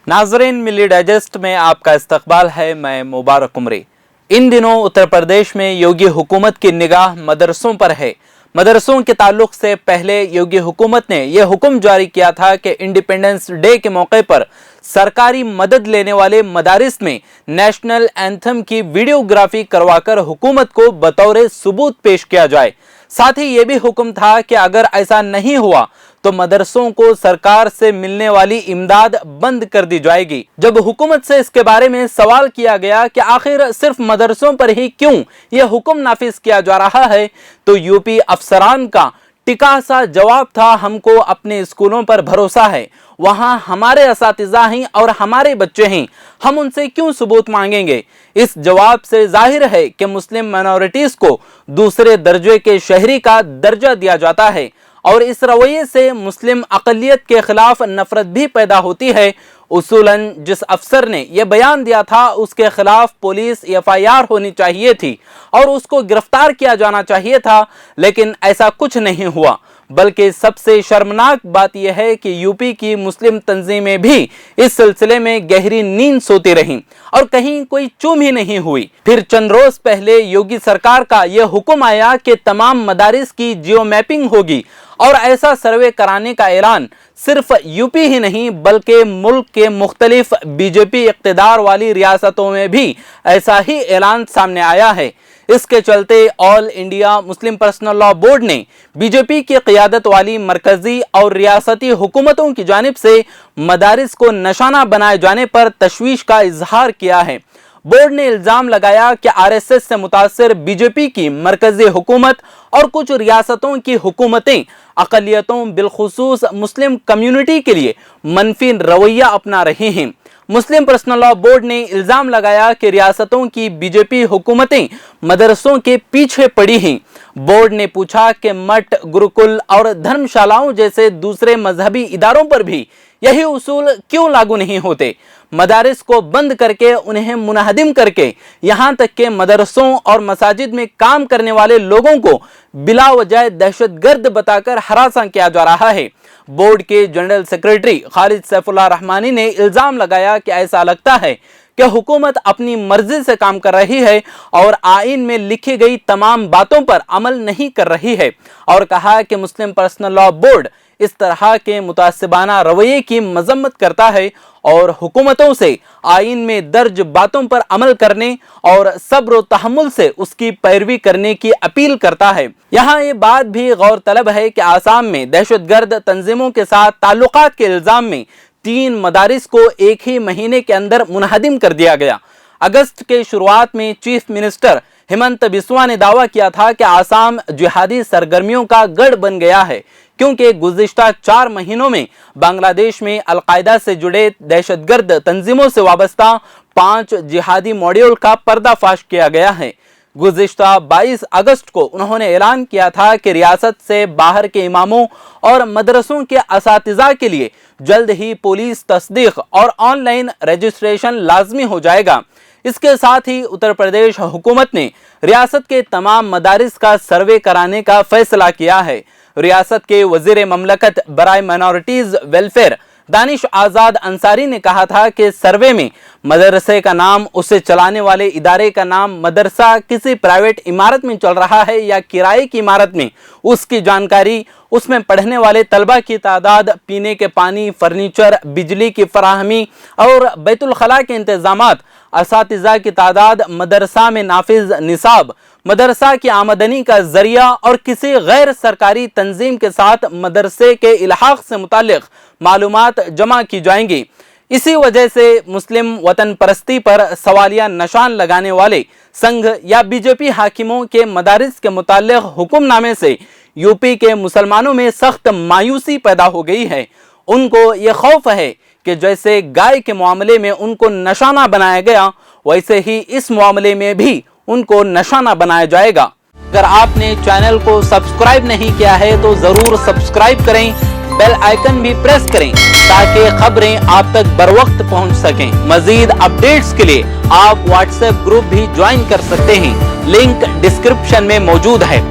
नाज़रीन, मिली डाइजेस्ट में आपका इस्तकबाल है। मैं मुबारक उमरी। इन दिनों उत्तर प्रदेश में योगी हुकूमत की निगाह मदरसों पर है। मदरसों के ताल्लुक से पहले योगी हुकूमत ने यह हुक्म जारी किया था कि इंडिपेंडेंस डे के मौके पर सरकारी मदद लेने वाले मदारिस में नेशनल एंथम की वीडियोग्राफी करवाकर हुकूमत को बतौर सबूत पेश किया जाए। साथ ही ये भी हुक्म था कि अगर ऐसा नहीं हुआ तो मदरसों को सरकार से मिलने वाली इमदाद बंद कर दी जाएगी। जब हुकूमत से इसके बारे में सवाल किया गया कि आखिर सिर्फ मदरसों पर ही क्यों यह हुक्म नाफिज किया जा रहा है, तो यूपी अफसरान का टिका सा जवाब था, हमको अपने स्कूलों पर भरोसा है, वहाँ हमारे असातिज़ा हैं और हमारे बच्चे हैं, हम उनसे क्यों सबूत मांगेंगे। इस जवाब से जाहिर है कि मुस्लिम माइनॉरिटीज़ को दूसरे दर्जे के शहरी का दर्जा दिया जाता है और इस रवैये से मुस्लिम अक़लियत के खिलाफ नफरत भी पैदा होती है। उसूलन जिस अफसर ने यह बयान दिया था उसके खिलाफ पुलिस FIR होनी चाहिए थी और उसको गिरफ्तार किया जाना चाहिए था, लेकिन ऐसा कुछ नहीं हुआ। बल्कि सबसे शर्मनाक बात यह है कि यूपी की मुस्लिम तंजीमें भी इस सिलसिले में गहरी नींद सोती रहीं और कहीं कोई चूम ही नहीं हुई। फिर चंद रोज पहले योगी सरकार का यह हुक्म आया कि तमाम मदारिस की जियो मैपिंग होगी और ऐसा सर्वे कराने का ऐलान सिर्फ यूपी ही नहीं बल्कि मुल्क के मुख्तलिफ बीजेपी इक़्तिदार वाली रियासतों में भी ऐसा ही ऐलान सामने आया है। इसके चलते all India Muslim personal law board ने बीजेपी की क़ियादत वाली मरकजी और रियासती हुकूमतों की जानिब से मदारिस को निशाना बनाए जाने पर तशवीश का इजहार किया है। बोर्ड ने इल्जाम लगाया कि RSS से मुतासिर बीजेपी की मरकजी हुकूमत और कुछ रियासतों की हुकूमतें अक़लियतों बिलखुसूस मुस्लिम कम्युनिटी के लिए मनफी रवैया अपना रही हैं। मुस्लिम पर्सनल लॉ बोर्ड ने इल्जाम लगाया कि रियासतों की बीजेपी हुकूमतें मदरसों के पीछे पड़ी हैं। बोर्ड ने पूछा कि मठ, गुरुकुल और धर्मशालाओं जैसे दूसरे मजहबी इदारों पर भी यही उसूल क्यों लागू नहीं होते। मदारिस को बंद करके उन्हें मुनहदिम करके यहाँ तक के मदरसों और मसाजिद में काम करने वाले लोगों को बिला वजह दहशतगर्द बताकर हरासा किया जा रहा है। बोर्ड के जनरल सेक्रेटरी खालिद सैफुल्लाह रहमानी ने इल्जाम लगाया कि ऐसा लगता है कि हुकूमत अपनी मर्जी से काम कर रही है और आइन में लिखी गई तमाम बातों पर अमल नहीं कर रही है और कहा कि मुस्लिम पर्सनल लॉ बोर्ड इस तरह के मुतासिबाना रवैये की मजम्मत करता है और हुकूमतों से आइन में दर्ज बातों पर अमल करने और सब्र व तहम्मुल से उसकी पैरवी करने की अपील करता है। यहाँ ये बात भी गौर तलब है कि आसाम में दहशतगर्द तंजीमों के साथ ताल्लुकात के इल्जाम में 3 मदारिस को एक ही महीने के अंदर मुनहदिम कर दिया गया। अगस्त के शुरुआत में चीफ मिनिस्टर हेमंत बिस्वा ने दावा किया था कि आसाम जिहादी सरगर्मियों का गढ़ बन गया है क्योंकि गुज़िश्ता 4 महीनों में बांग्लादेश में अलकायदा से जुड़े दहशतगर्द तंजीमों से वाबस्ता 5 जिहादी मॉड्यूल का पर्दाफाश किया गया है। गुज़िश्ता 22 अगस्त को उन्होंने ऐलान किया था कि रियासत से बाहर के इमामों और मदरसों के असातिज़ा के लिए जल्द ही पुलिस तस्दीक और ऑनलाइन रजिस्ट्रेशन लाजमी हो जाएगा। इसके साथ ही उत्तर प्रदेश हुकूमत ने रियासत के तमाम मदारिस का सर्वे कराने का फैसला किया है। रियासत के वज़ीर ममलकत बराए माइनॉरिटीज़ वेलफेयर दानिश आज़ाद अंसारी ने कहा था कि सर्वे में मदरसे का नाम, उसे चलाने वाले इदारे का नाम, मदरसा किसी प्राइवेट इमारत में चल रहा है या किराए की इमारत में, उसकी जानकारी, उसमें पढ़ने वाले तलबा की तादाद, पीने के पानी, फर्नीचर, बिजली की फराहमी और बैतुल खला के इंतजामात, असातिज़ा की तादाद, मदरसा में नाफिज निसाब, मदरसा की आमदनी का जरिया और किसी गैर सरकारी तंजीम के साथ मदरसे के इल्हाक से मुतालिक मालूमात जमा की जाएंगी। इसी वजह से मुस्लिम वतन परस्ती पर सवालिया निशान लगाने वाले संघ या बीजेपी हाकिमों के मदारिस के मुतालिक हुक्मनामे से यूपी के मुसलमानों में सख्त मायूसी पैदा हो गई है। उनको ये खौफ है कि जैसे गाय के मामले में उनको निशाना बनाया गया, वैसे ही इस मामले में भी उनको निशाना बनाया जाएगा। अगर आपने चैनल को सब्सक्राइब नहीं किया है तो जरूर सब्सक्राइब करें, बेल आइकन भी प्रेस करें ताकि खबरें आप तक बर वक्त पहुंच सकें। मजीद अपडेट्स के लिए आप व्हाट्सएप ग्रुप भी ज्वाइन कर सकते हैं, लिंक डिस्क्रिप्शन में मौजूद है।